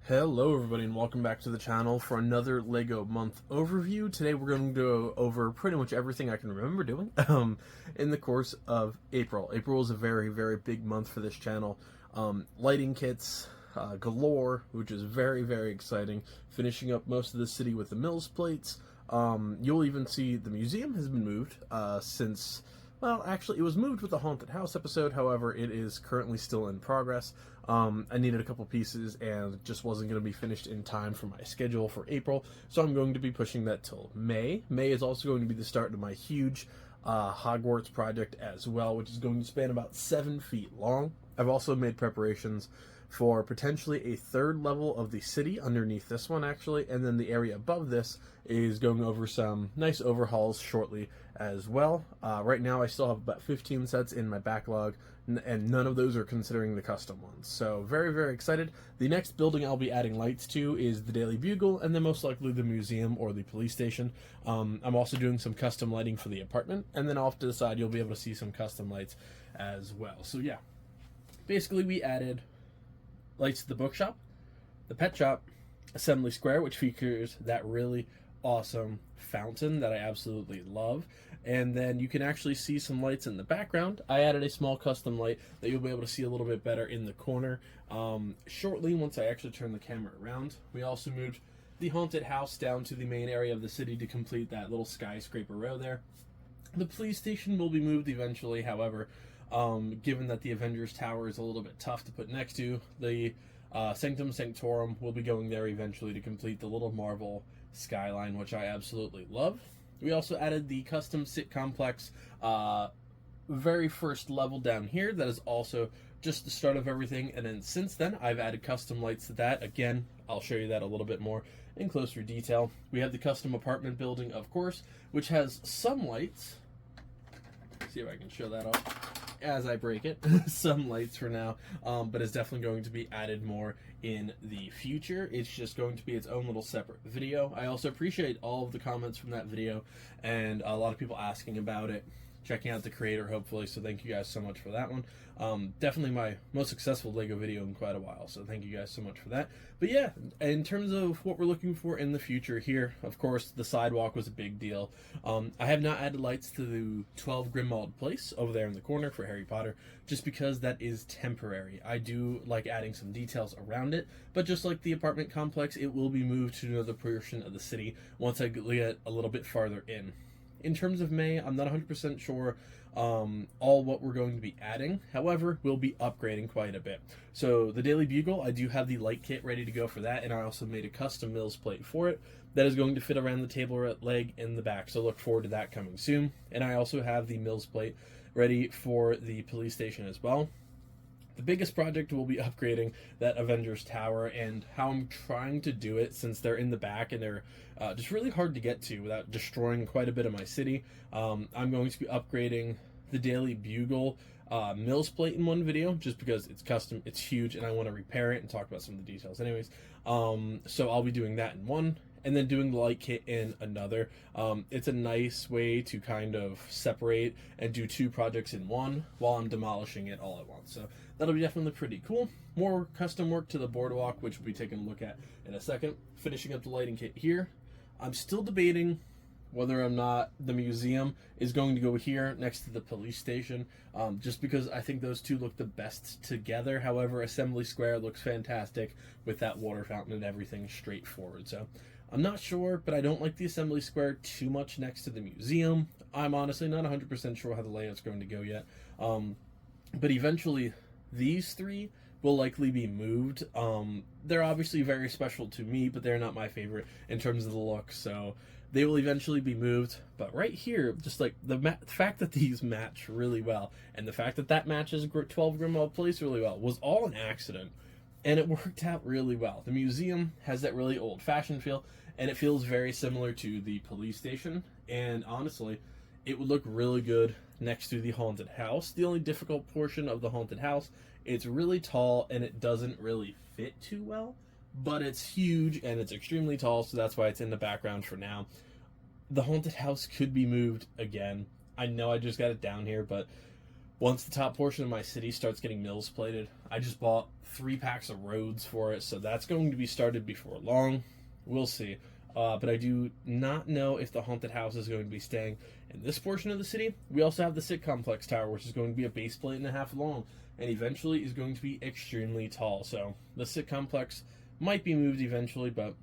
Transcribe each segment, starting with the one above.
Hello everybody and welcome back to the channel for another LEGO month overview. Today we're going to go over pretty much everything I can remember doing in the course of April. April is a very big month for this channel. Lighting kits galore, which is very exciting. Finishing up most of the city with the Mills plates. You'll even see the museum has been moved since... Well, actually, it was moved with the Haunted House episode. However, it is currently still in progress. I needed a couple pieces and just wasn't going to be finished in time for my schedule for April, so I'm going to be pushing that till May. May is also going to be the start of my huge Hogwarts project as well, which is going to span about 7 feet long. I've also made preparations for potentially a third level of the city underneath this one, actually, and then the area above this is going over some nice overhauls shortly as well. Right now I still have about 15 sets in my backlog, and none of those are considering the custom ones. So very excited. The next building I'll be adding lights to is the Daily Bugle, and then most likely the museum or the police station. I'm also doing some custom lighting for the apartment, and then off to the side you'll be able to see some custom lights as well. So yeah, basically we added lights to the bookshop, the pet shop, Assembly Square, which features that really awesome fountain that I absolutely love, and then you can actually see some lights in the background. I added a small custom light that you'll be able to see a little bit better in the corner shortly once I actually turn the camera around. We also moved the Haunted House down to the main area of the city to complete that little skyscraper row there. The police station will be moved eventually, however, given that the Avengers Tower is a little bit tough to put next to, the Sanctum Sanctorum will be going there eventually to complete the little Marvel skyline, which I absolutely love. We also added the custom sit complex very first level down here. That is also just the start of everything, and then since then I've added custom lights to that. Again, I'll show you that a little bit more in closer detail. We have the custom apartment building, of course, which has some lights. See if I can show that off as I break it. Some lights for now, but it's definitely going to be added more in the future. It's just going to be its own little separate video. I also appreciate all of the comments from that video and a lot of people asking about it, checking out the creator hopefully, so thank you guys so much for that one. Definitely my most successful LEGO video in quite a while, so thank you guys so much for that. But yeah, in terms of what we're looking for in the future here, of course the sidewalk was a big deal. I have not added lights to the 12 Grimmauld Place over there in the corner for Harry Potter, just because that is temporary. I do like adding some details around it, but just like the apartment complex, it will be moved to another portion of the city once I get a little bit farther in. In terms of May, I'm not 100% sure all what we're going to be adding. However, we'll be upgrading quite a bit. So the Daily Bugle, I do have the light kit ready to go for that, and I also made a custom Mills plate for it that is going to fit around the table leg in the back, so look forward to that coming soon. And I also have the Mills plate ready for the police station as well. The biggest project will be upgrading that Avengers Tower, and how I'm trying to do it, since they're in the back and they're just really hard to get to without destroying quite a bit of my city. I'm going to be upgrading the Daily Bugle Mills plate in one video, just because it's custom, it's huge, and I want to repair it and talk about some of the details anyways. So I'll be doing that in one, and then doing the light kit in another. It's a nice way to kind of separate and do two projects in one while I'm demolishing it all at once. So that'll be definitely pretty cool. More custom work to the boardwalk, which we'll be taking a look at in a second. Finishing up the lighting kit here. I'm still debating whether or not the museum is going to go here next to the police station, just because I think those two look the best together. However, Assembly Square looks fantastic with that water fountain and everything straightforward. So I'm not sure, but I don't like the Assembly Square too much next to the museum. I'm honestly not 100% sure how the layout's going to go yet. But eventually, these three will likely be moved. They're obviously very special to me, but they're not my favorite in terms of the look, so they will eventually be moved. But right here, just like the fact that these match really well, and the fact that that matches 12 Grimmauld Place really well, was all an accident, and it worked out really well. The museum has that really old-fashioned feel, and it feels very similar to the police station, and honestly, it would look really good next to the Haunted House. The only difficult portion of the Haunted House, it's really tall and it doesn't really fit too well, but it's huge and it's extremely tall, so that's why it's in the background for now. The Haunted House could be moved again. I know I just got it down here, but Once the top portion of my city starts getting mills plated, I just bought 3 packs of roads for it, so that's going to be started before long. We'll see. But I do not know if the haunted house is going to be staying in this portion of the city. We also have the Sit Complex Tower, which is going to be a base plate and a half long, and eventually is going to be extremely tall. So the Sit Complex might be moved eventually, but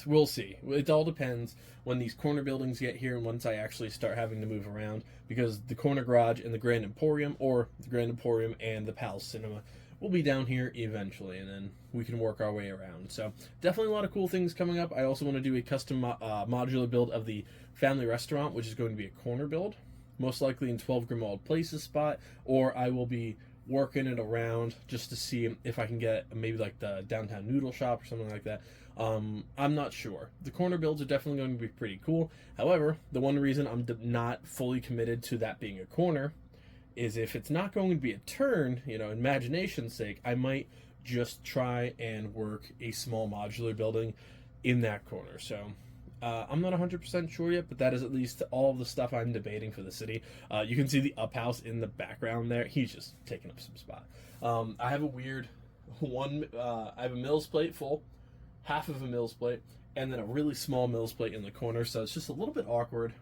we'll see. It all depends when these corner buildings get here and once I actually start having to move around, because the corner garage and the Grand Emporium, or the Grand Emporium and the Palace Cinema, will be down here eventually, and then we can work our way around. So definitely a lot of cool things coming up. I also want to do a custom modular build of the family restaurant, which is going to be a corner build, most likely in 12 Grimald Place's spot, or I will be working it around just to see if I can get maybe like the downtown noodle shop or something like that. I'm not sure. The corner builds are definitely going to be pretty cool. However, the one reason I'm not fully committed to that being a corner is if it's not going to be a turn, imagination's sake, I might just try and work a small modular building in that corner. So I'm not 100% sure yet, but that is at least all of the stuff I'm debating for the city. You can see the up house in the background there. He's just taking up some spot. I have a weird I have a mills plate full, half of a mills plate, and then a really small mills plate in the corner. So it's just a little bit awkward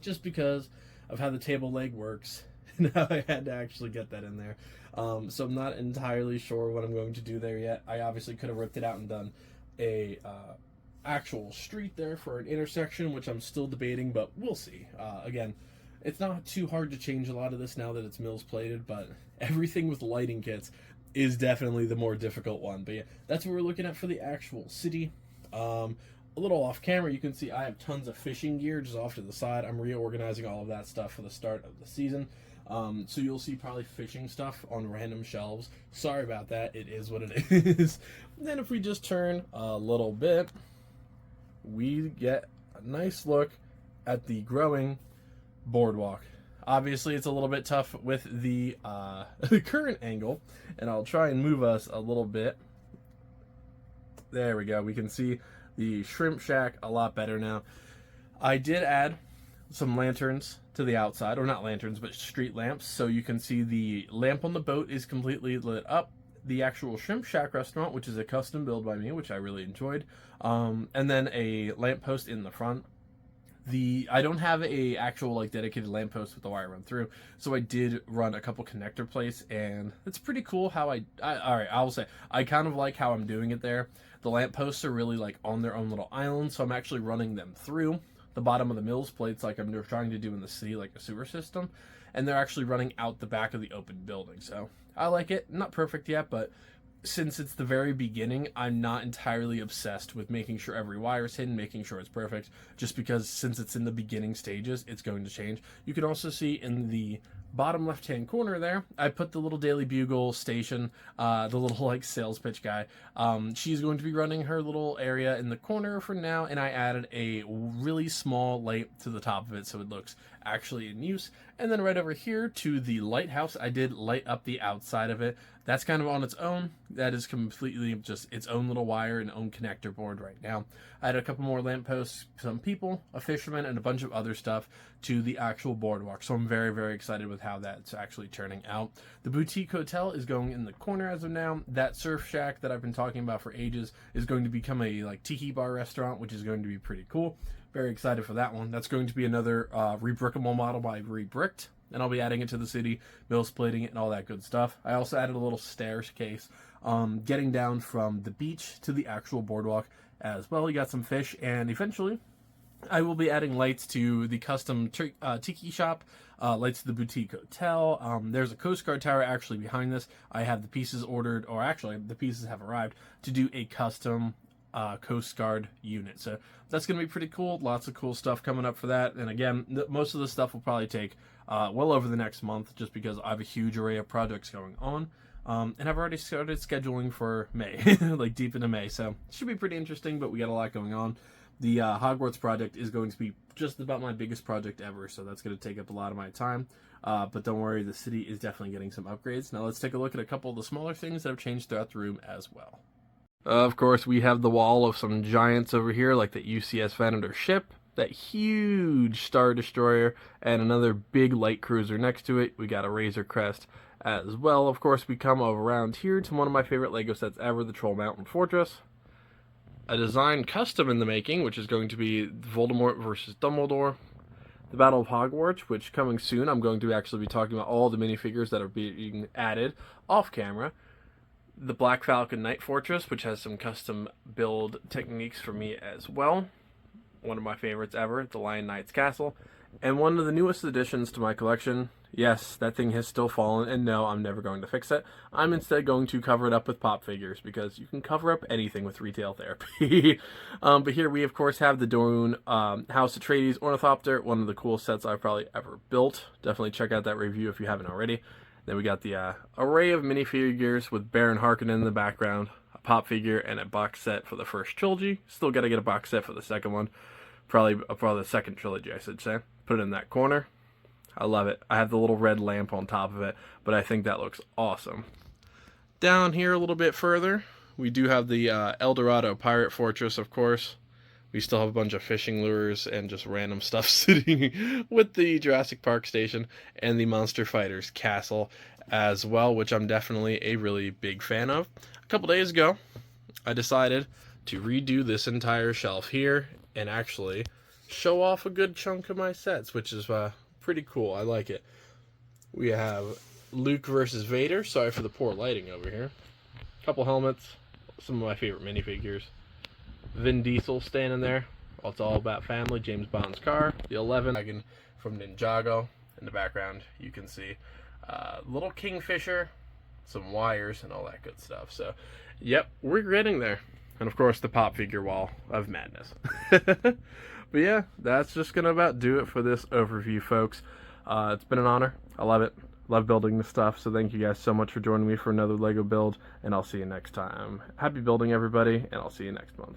just because of how the table leg works. Now I had to actually get that in there. So I'm not entirely sure what I'm going to do there yet. I obviously could have ripped it out and done a actual street there for an intersection, which I'm still debating, but we'll see. Again, it's not too hard to change a lot of this now that it's mills plated, but everything with lighting kits is definitely the more difficult one. But yeah, that's what we're looking at for the actual city. A little off camera, you can see I have tons of fishing gear just off to the side. I'm reorganizing all of that stuff for the start of the season. So you'll see probably fishing stuff on random shelves. Sorry about that. It is what it is. Then if we just turn a little bit, we get a nice look at the growing boardwalk. Obviously, it's a little bit tough with the current angle, and I'll try and move us a little bit. There we go. We can see the shrimp shack a lot better now. I did add some lanterns to the outside, or not lanterns, but street lamps, so you can see the lamp on the boat is completely lit up. The actual Shrimp Shack restaurant, which is a custom build by me, which I really enjoyed, and then a lamppost in the front. I don't have a actual dedicated lamppost with the wire run through, so I did run a couple connector plates, and it's pretty cool how all right, I'll say I kind of like how I'm doing it there. The lampposts are really on their own little island, so I'm actually running them through the bottom of the mills plates like I'm trying to do in the city, like a sewer system, and they're actually running out the back of the open building. So I like it. Not perfect yet, but since it's the very beginning, I'm not entirely obsessed with making sure every wire is hidden, making sure it's perfect, just because since it's in the beginning stages, it's going to change. You can also see in the bottom left-hand corner there, I put the little Daily Bugle station, the little sales pitch guy. She's going to be running her little area in the corner for now, and I added a really small light to the top of it so it looks actually in use. And then right over here to the lighthouse, I did light up the outside of it. That's kind of on its own. That is completely just its own little wire and own connector board right now. I had a couple more lampposts, some people, a fisherman, and a bunch of other stuff to the actual boardwalk. So I'm very, very excited with how that's actually turning out. The boutique hotel is going in the corner as of now. That surf shack that I've been talking about for ages is going to become a tiki bar restaurant, which is going to be pretty cool. Very excited for that one. That's going to be another rebrickable model by Rebricked, and I'll be adding it to the city, mills plating it, and all that good stuff. I also added a little staircase getting down from the beach to the actual boardwalk as well. You got some fish, and eventually I will be adding lights to the custom tiki shop, lights to the boutique hotel. There's a Coast Guard tower actually behind this. I have the pieces ordered, or actually the pieces have arrived, to do a custom Coast Guard unit. So that's going to be pretty cool. Lots of cool stuff coming up for that. And again, most of the stuff will probably take well over the next month, just because I have a huge array of projects going on. And I've already started scheduling for May, deep into May. So it should be pretty interesting, but we got a lot going on. The Hogwarts project is going to be just about my biggest project ever, so that's going to take up a lot of my time. But don't worry, the city is definitely getting some upgrades. Now let's take a look at a couple of the smaller things that have changed throughout the room as well. Of course, we have the wall of some giants over here, like the UCS Venator ship. that huge Star Destroyer, and another big light cruiser next to it. We got a Razor Crest as well. Of course, we come around here to one of my favorite LEGO sets ever, the Troll Mountain Fortress. A design custom in the making, which is going to be Voldemort versus Dumbledore. The Battle of Hogwarts, which coming soon, I'm going to actually be talking about all the minifigures that are being added off camera. The Black Falcon Knight Fortress, which has some custom build techniques for me as well. One of my favorites ever, the Lion Knight's Castle. And one of the newest additions to my collection. Yes, that thing has still fallen, and no, I'm never going to fix it. I'm instead going to cover it up with pop figures, because you can cover up anything with retail therapy. But here we, of course, have the Dorune House Atreides Ornithopter, one of the coolest sets I've probably ever built. Definitely check out that review if you haven't already. Then we got the array of minifigures with Baron Harkonnen in the background, a pop figure, and a box set for the first trilogy. Still got to get a box set for the second one. Probably for the second trilogy, I should say. Put it in that corner. I love it. I have the little red lamp on top of it, but I think that looks awesome. Down here a little bit further, we do have the El Dorado Pirate Fortress, of course. We still have a bunch of fishing lures and just random stuff sitting with the Jurassic Park station and the Monster Fighters castle as well, which I'm definitely a really big fan of. A couple days ago, I decided to redo this entire shelf here and actually show off a good chunk of my sets, which is pretty cool. I like it. We have Luke versus Vader. Sorry for the poor lighting over here. A couple helmets, some of my favorite minifigures. Vin Diesel standing there. Well, it's all about family. James Bond's car. The 11 wagon from Ninjago. In the background, you can see little Kingfisher, some wires, and all that good stuff. So, yep, we're getting there. And of course, the pop figure wall of madness. But yeah, that's just going to about do it for this overview, folks. It's been an honor. I love it. Love building this stuff. So thank you guys so much for joining me for another LEGO build. And I'll see you next time. Happy building, everybody. And I'll see you next month.